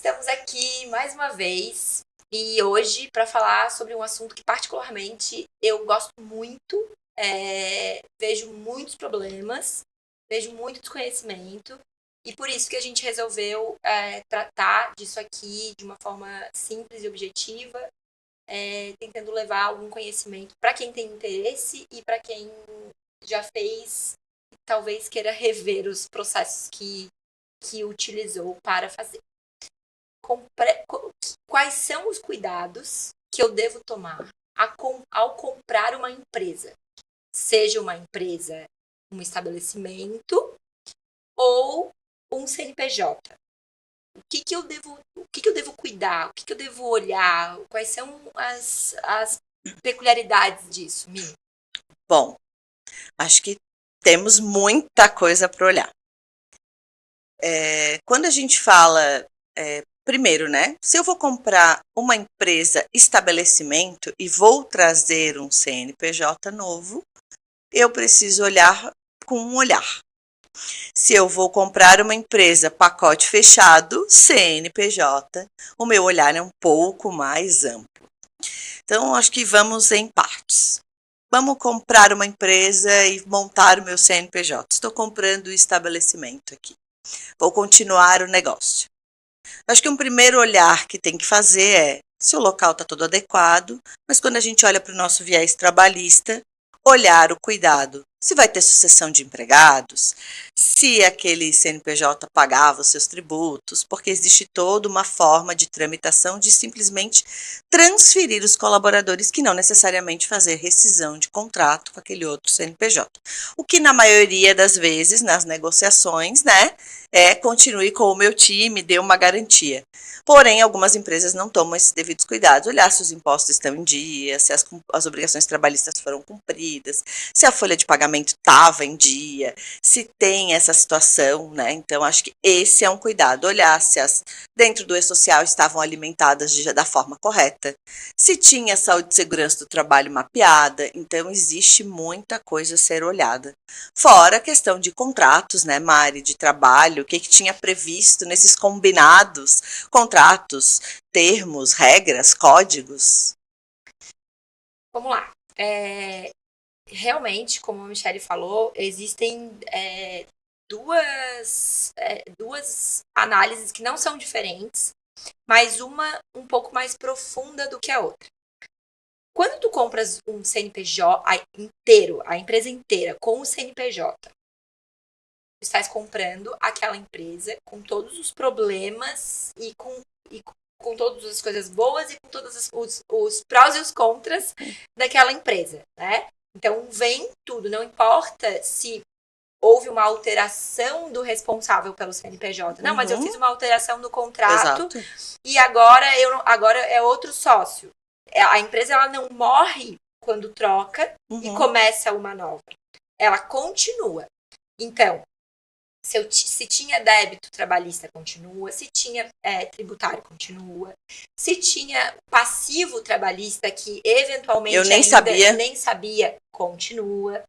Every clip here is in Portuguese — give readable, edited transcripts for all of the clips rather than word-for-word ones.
Estamos aqui mais uma vez e hoje para falar sobre um assunto que particularmente eu gosto muito, vejo muitos problemas, vejo muito desconhecimento e por isso que a gente resolveu tratar disso aqui de uma forma simples e objetiva, tentando levar algum conhecimento para quem tem interesse e para quem já fez e talvez queira rever os processos que utilizou para fazer. Quais são os cuidados que eu devo tomar ao comprar uma empresa? Seja uma empresa, um estabelecimento ou um CNPJ. O que eu devo cuidar? O que eu devo olhar? Quais são as peculiaridades disso, Mi? Bom, acho que temos muita coisa para olhar. Quando a gente fala, primeiro, né? Se eu vou comprar uma empresa estabelecimento e vou trazer um CNPJ novo, eu preciso olhar com um olhar. Se eu vou comprar uma empresa pacote fechado, CNPJ, o meu olhar é um pouco mais amplo. Então, acho que vamos em partes. Vamos comprar uma empresa e montar o meu CNPJ. Estou comprando o estabelecimento aqui. Vou continuar o negócio. Acho que um primeiro olhar que tem que fazer é se o local está todo adequado, mas quando a gente olha para o nosso viés trabalhista, olhar o cuidado. Se vai ter sucessão de empregados, se aquele CNPJ pagava os seus tributos, porque existe toda uma forma de tramitação de simplesmente transferir os colaboradores que não necessariamente fazer rescisão de contrato com aquele outro CNPJ. O que na maioria das vezes, nas negociações, né, continue com o meu time, dê uma garantia. Porém, algumas empresas não tomam esses devidos cuidados, olhar se os impostos estão em dia, se as obrigações trabalhistas foram cumpridas, se a folha de pagamento estava em dia, se tem essa situação, né? Então, acho que esse é um cuidado, olhar se as dentro do e-social estavam alimentadas da forma correta, se tinha saúde e segurança do trabalho mapeada, então existe muita coisa a ser olhada. Fora a questão de contratos, né, Mari, de trabalho, o que tinha previsto nesses combinados, contratos, termos, regras, códigos. Vamos lá. Realmente, como a Michelle falou, existem duas análises que não são diferentes, mas uma um pouco mais profunda do que a outra. Quando tu compras um CNPJ inteiro, a empresa inteira, com o CNPJ, tu estás comprando aquela empresa com todos os problemas e com todas as coisas boas e com todos os prós e os contras daquela empresa, né? Então, vem tudo, não importa se houve uma alteração do responsável pelo CNPJ. Não, mas eu fiz uma alteração no contrato. Exato. E agora é outro sócio. A empresa ela não morre quando troca e começa uma nova. Ela continua. Então, se tinha débito trabalhista, continua. Se tinha tributário, continua. Se tinha passivo trabalhista, que eventualmente eu nem sabia, continua.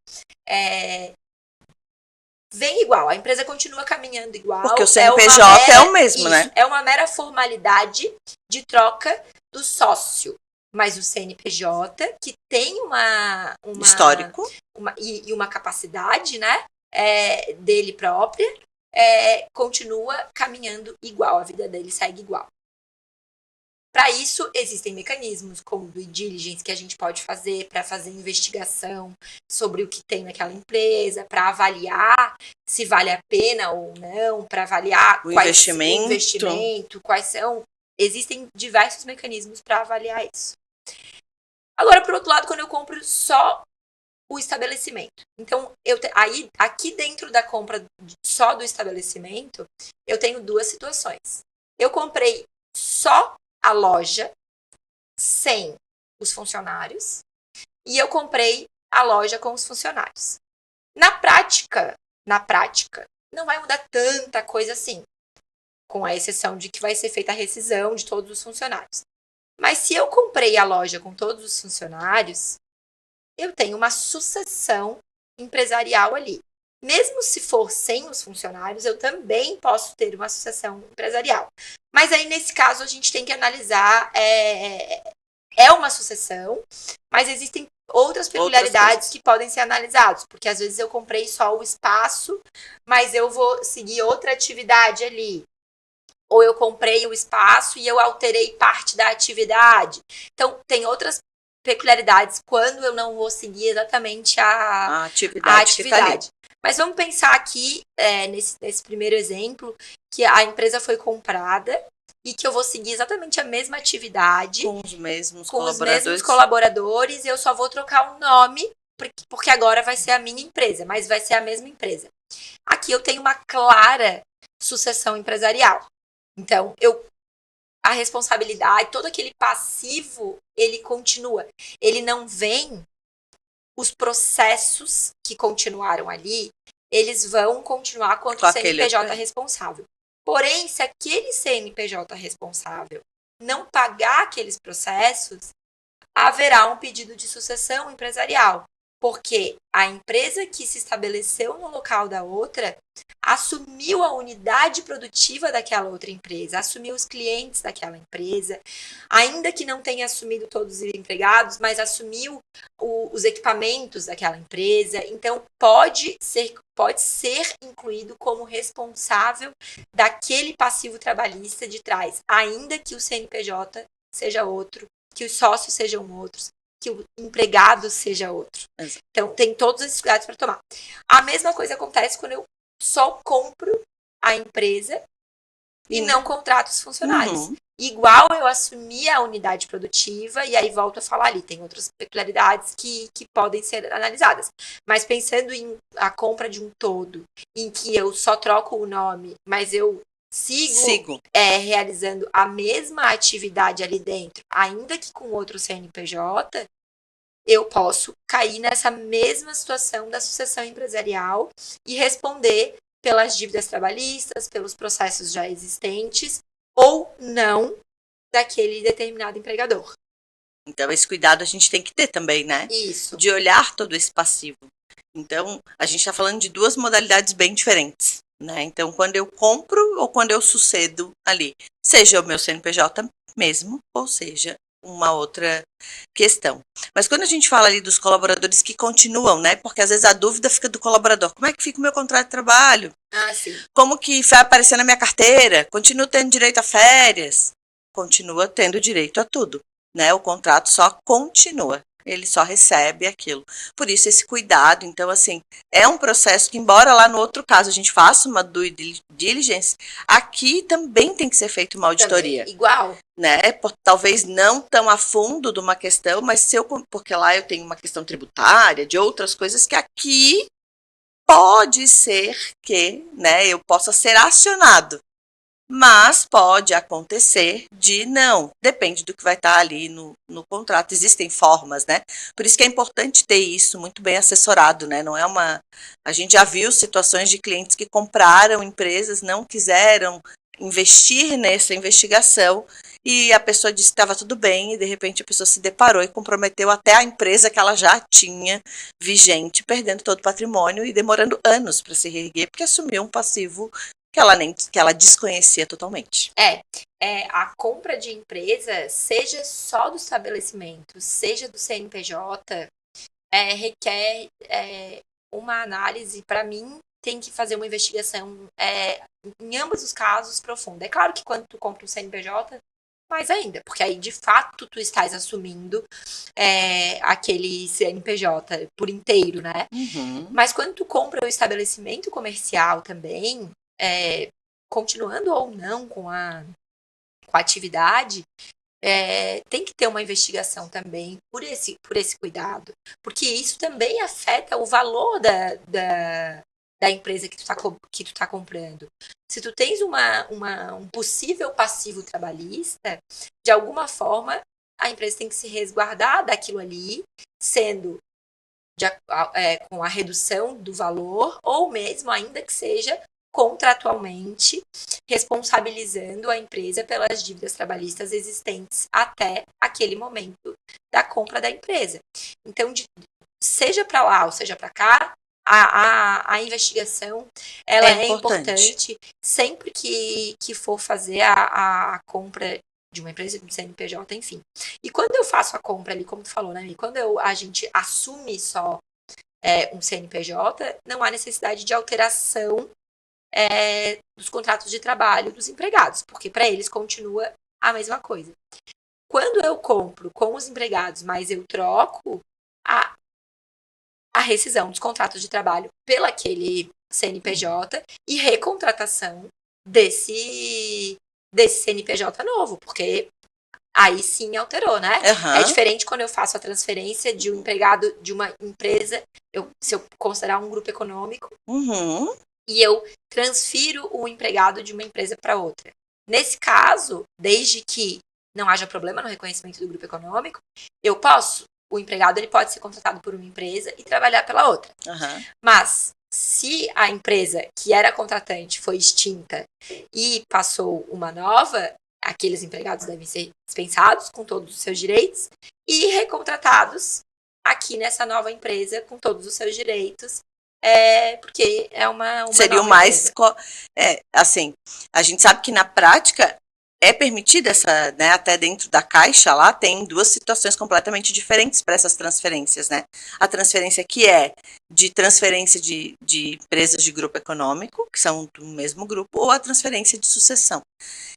Vem igual, a empresa continua caminhando igual. Porque o CNPJ é o mesmo, né? É uma mera formalidade de troca do sócio. Mas o CNPJ, que tem uma histórico e uma capacidade, né, dele própria, continua caminhando igual, a vida dele segue igual. Para isso, existem mecanismos como o due diligence que a gente pode fazer para fazer investigação sobre o que tem naquela empresa, para avaliar se vale a pena ou não, para avaliar o investimento, quais são. Existem diversos mecanismos para avaliar isso. Agora, por outro lado, quando eu compro só o estabelecimento. Então, aqui dentro da compra só do estabelecimento, eu tenho duas situações. Eu comprei só a loja sem os funcionários e eu comprei a loja com os funcionários. Na prática, não vai mudar tanta coisa assim, com a exceção de que vai ser feita a rescisão de todos os funcionários. Mas se eu comprei a loja com todos os funcionários, eu tenho uma sucessão empresarial ali. Mesmo se for sem os funcionários, eu também posso ter uma associação empresarial. Mas aí, nesse caso, a gente tem que analisar, uma sucessão, mas existem outras peculiaridades que podem ser analisadas, porque às vezes eu comprei só o espaço, mas eu vou seguir outra atividade ali. Ou eu comprei o espaço e eu alterei parte da atividade. Então, tem outras peculiaridades quando eu não vou seguir exatamente a atividade. Que tá ali. Mas vamos pensar aqui, nesse primeiro exemplo, que a empresa foi comprada e que eu vou seguir exatamente a mesma atividade. Com os mesmos colaboradores. E eu só vou trocar o nome, porque agora vai ser a minha empresa, mas vai ser a mesma empresa. Aqui eu tenho uma clara sucessão empresarial. Então, a responsabilidade, todo aquele passivo, ele continua. Ele não vem, os processos que continuaram ali, eles vão continuar com o CNPJ responsável. Porém, se aquele CNPJ responsável não pagar aqueles processos, haverá um pedido de sucessão empresarial. Porque a empresa que se estabeleceu no local da outra assumiu a unidade produtiva daquela outra empresa, assumiu os clientes daquela empresa, ainda que não tenha assumido todos os empregados, mas assumiu os equipamentos daquela empresa. Então, pode ser incluído como responsável daquele passivo trabalhista de trás, ainda que o CNPJ seja outro, que os sócios sejam outros, que o empregado seja outro. Exato. Então, tem todos esses cuidados para tomar. A mesma coisa acontece quando eu só compro a empresa e não contrato os funcionários. Igual eu assumi a unidade produtiva, e aí volto a falar ali, tem outras peculiaridades que podem ser analisadas. Mas pensando em a compra de um todo, em que eu só troco o nome, mas eu sigo. Realizando a mesma atividade ali dentro, ainda que com outro CNPJ, eu posso cair nessa mesma situação da sucessão empresarial e responder pelas dívidas trabalhistas, pelos processos já existentes, ou não daquele determinado empregador. Então, esse cuidado a gente tem que ter também, né? Isso. De olhar todo esse passivo. Então, a gente está falando de duas modalidades bem diferentes, né? Então, quando eu compro ou quando eu sucedo ali, seja o meu CNPJ mesmo, ou seja, uma outra questão. Mas quando a gente fala ali dos colaboradores que continuam, né? Porque às vezes a dúvida fica do colaborador. Como é que fica o meu contrato de trabalho? Sim. Como que vai aparecer na minha carteira? Continuo tendo direito a férias? Continua tendo direito a tudo, né? O contrato só continua. Ele só recebe aquilo. Por isso, esse cuidado. Então, assim, é um processo que, embora lá no outro caso a gente faça uma due diligence, aqui também tem que ser feita uma auditoria. Também, igual. Né? Talvez não tão a fundo de uma questão, mas porque lá eu tenho uma questão tributária, de outras coisas que aqui pode ser que, né, eu possa ser acionado. Mas pode acontecer de não, depende do que vai estar ali no contrato. Existem formas, né? Por isso que é importante ter isso muito bem assessorado, né? Não é uma. A gente já viu situações de clientes que compraram empresas, não quiseram investir nessa investigação e a pessoa disse que estava tudo bem e de repente a pessoa se deparou e comprometeu até a empresa que ela já tinha vigente, perdendo todo o patrimônio e demorando anos para se reerguer porque assumiu um passivo que ela desconhecia totalmente. A compra de empresa, seja só do estabelecimento, seja do CNPJ, requer uma análise. Para mim, tem que fazer uma investigação em ambos os casos profunda. É claro que quando tu compra um CNPJ, mais ainda, porque aí de fato tu estás assumindo aquele CNPJ por inteiro, né? Mas quando tu compra o estabelecimento comercial também, continuando ou não com a atividade, tem que ter uma investigação também por esse cuidado, porque isso também afeta o valor da empresa que tu tá comprando. Se tu tens um possível passivo trabalhista, de alguma forma a empresa tem que se resguardar daquilo ali, sendo com a redução do valor, ou mesmo ainda que seja contratualmente responsabilizando a empresa pelas dívidas trabalhistas existentes até aquele momento da compra da empresa. Então, seja para lá ou seja para cá, a investigação, ela é importante. importante sempre que for fazer a compra de uma empresa, de um CNPJ, enfim. E quando eu faço a compra ali, como tu falou, né, quando a gente assume só um CNPJ, não há necessidade de alteração dos contratos de trabalho dos empregados, porque para eles continua a mesma coisa. Quando eu compro com os empregados, mas eu troco a rescisão dos contratos de trabalho pelaquele CNPJ e recontratação desse CNPJ novo, porque aí sim alterou, né? É diferente quando eu faço a transferência de um empregado de uma empresa, se eu considerar um grupo econômico, e eu transfiro o empregado de uma empresa para outra. Nesse caso, desde que não haja problema no reconhecimento do grupo econômico, eu posso. O empregado ele pode ser contratado por uma empresa e trabalhar pela outra. Mas se a empresa que era contratante foi extinta e passou uma nova, aqueles empregados devem ser dispensados com todos os seus direitos e recontratados aqui nessa nova empresa com todos os seus direitos, porque é uma seria o mais assim, a gente sabe que na prática é permitida essa, né, até dentro da Caixa lá tem duas situações completamente diferentes para essas transferências, né? A transferência que é de transferência de empresas de grupo econômico, que são do mesmo grupo, ou a transferência de sucessão.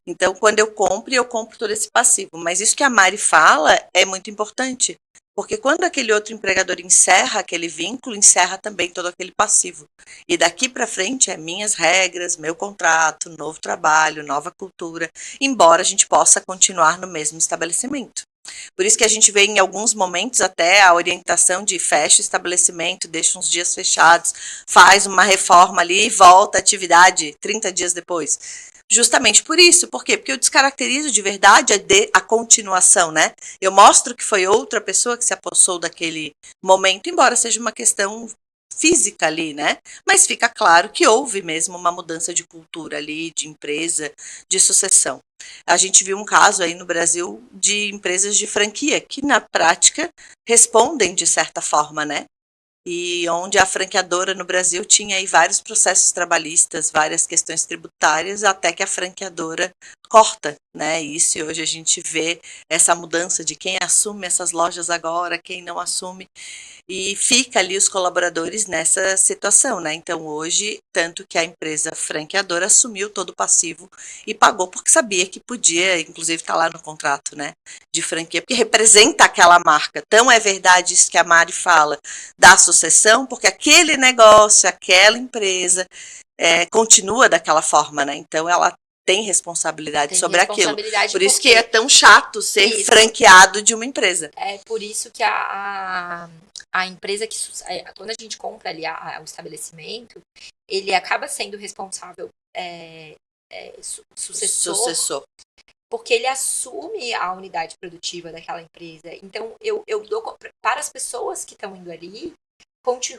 Então, quando eu compro todo esse passivo. Mas isso que a Mari fala é muito importante, porque quando aquele outro empregador encerra aquele vínculo, encerra também todo aquele passivo. E daqui para frente é minhas regras, meu contrato, novo trabalho, nova cultura, embora a gente possa continuar no mesmo estabelecimento. Por isso que a gente vê em alguns momentos até a orientação de fecha o estabelecimento, deixa uns dias fechados, faz uma reforma ali e volta à atividade 30 dias depois. Justamente por isso. Por quê? Porque eu descaracterizo de verdade a continuação, né? Eu mostro que foi outra pessoa que se apossou daquele momento, embora seja uma questão física ali, né? Mas fica claro que houve mesmo uma mudança de cultura ali, de empresa, de sucessão. A gente viu um caso aí no Brasil de empresas de franquia que na prática respondem de certa forma, né? E onde a franqueadora no Brasil tinha aí vários processos trabalhistas, várias questões tributárias, até que a franqueadora corta, né? Isso, e hoje a gente vê essa mudança de quem assume essas lojas agora, quem não assume, e fica ali os colaboradores nessa situação, né? Então hoje, tanto que a empresa franqueadora assumiu todo o passivo e pagou porque sabia que podia, inclusive está lá no contrato, né? De franquia, porque representa aquela marca. Então é verdade isso que a Mari fala da sucessão, porque aquele negócio, aquela empresa continua daquela forma, né? Então ela tem responsabilidade sobre aquilo. Por isso que é tão chato ser franqueado de uma empresa. É por isso que a empresa que quando a gente compra ali o estabelecimento, ele acaba sendo responsável sucessor, porque ele assume a unidade produtiva daquela empresa. Então eu dou para as pessoas que estão indo ali,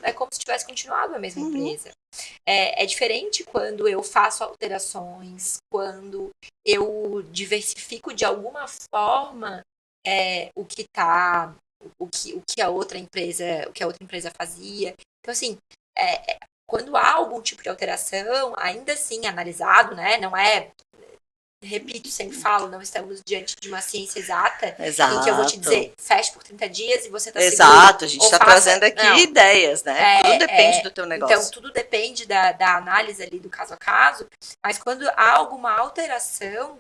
é como se tivesse continuado a mesma empresa. É diferente quando eu faço alterações, quando eu diversifico de alguma forma o que a outra empresa fazia. Então, assim, quando há algum tipo de alteração, ainda assim analisado, né? Não é, repito, sempre falo, não estamos diante de uma ciência exata, em que eu vou te dizer, feche por 30 dias e você está seguro. Exato, a gente está trazendo aqui ideias, né? Tudo depende do teu negócio. Então, tudo depende da análise ali do caso a caso, mas quando há alguma alteração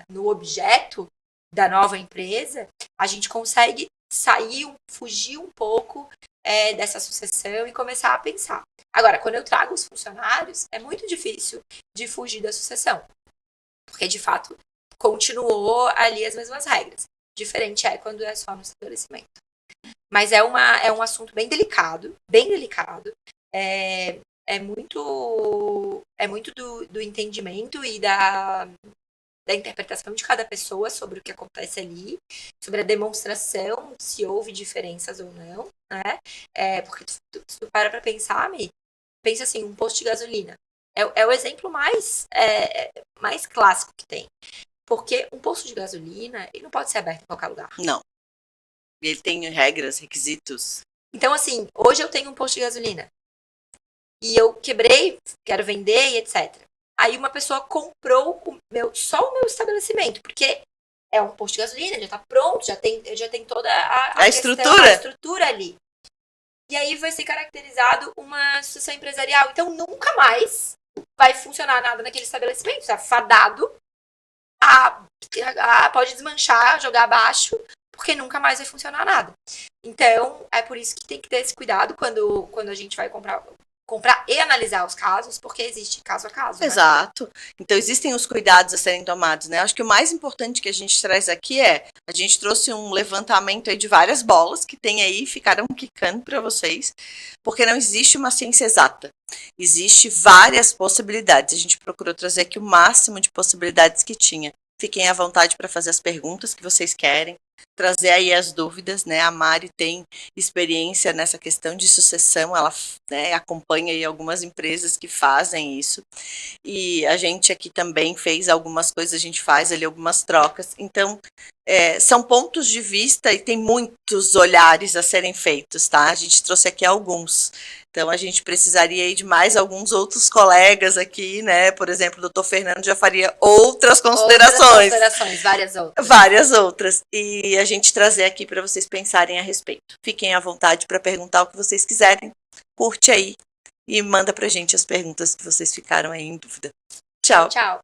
no objeto da nova empresa, a gente consegue fugir um pouco dessa sucessão e começar a pensar. Agora, quando eu trago os funcionários, é muito difícil de fugir da sucessão, porque de fato continuou ali as mesmas regras. Diferente é quando é só no estabelecimento. Mas é um assunto bem delicado, é muito do entendimento e da interpretação de cada pessoa sobre o que acontece ali, sobre a demonstração, se houve diferenças ou não, né? Porque se tu para pensar, pensa assim, um posto de gasolina. É o exemplo mais clássico que tem. Porque um posto de gasolina, ele não pode ser aberto em qualquer lugar. Não. Ele tem regras, requisitos. Então, assim, hoje eu tenho um posto de gasolina. e eu quebrei, quero vender e etc. Aí uma pessoa comprou só o meu estabelecimento, porque é um posto de gasolina, já tá pronto, já tem toda a estrutura ali. E aí vai ser caracterizado uma sucessão empresarial. Então nunca mais vai funcionar nada naquele estabelecimento. Está fadado pode desmanchar, jogar abaixo, porque nunca mais vai funcionar nada. Então, é por isso que tem que ter esse cuidado quando a gente vai comprar e analisar os casos, porque existe caso a caso. Né? Exato. Então, existem os cuidados a serem tomados, né? Acho que o mais importante que a gente traz aqui a gente trouxe um levantamento aí de várias bolas que tem aí, ficaram quicando para vocês, porque não existe uma ciência exata. Existe várias possibilidades. A gente procurou trazer aqui o máximo de possibilidades que tinha. Fiquem à vontade para fazer as perguntas que vocês querem, trazer aí as dúvidas, né? A Mari tem experiência nessa questão de sucessão, ela, né, acompanha aí algumas empresas que fazem isso, e a gente aqui também fez algumas coisas, a gente faz ali algumas trocas, então são pontos de vista e tem muitos olhares a serem feitos, tá? A gente trouxe aqui alguns. Então, a gente precisaria aí de mais alguns outros colegas aqui, né? Por exemplo, o doutor Fernando já faria outras considerações. Várias outras. Várias outras. E a gente trazer aqui para vocês pensarem a respeito. Fiquem à vontade para perguntar o que vocês quiserem. Curte aí e manda pra gente as perguntas que vocês ficaram aí em dúvida. Tchau. Tchau.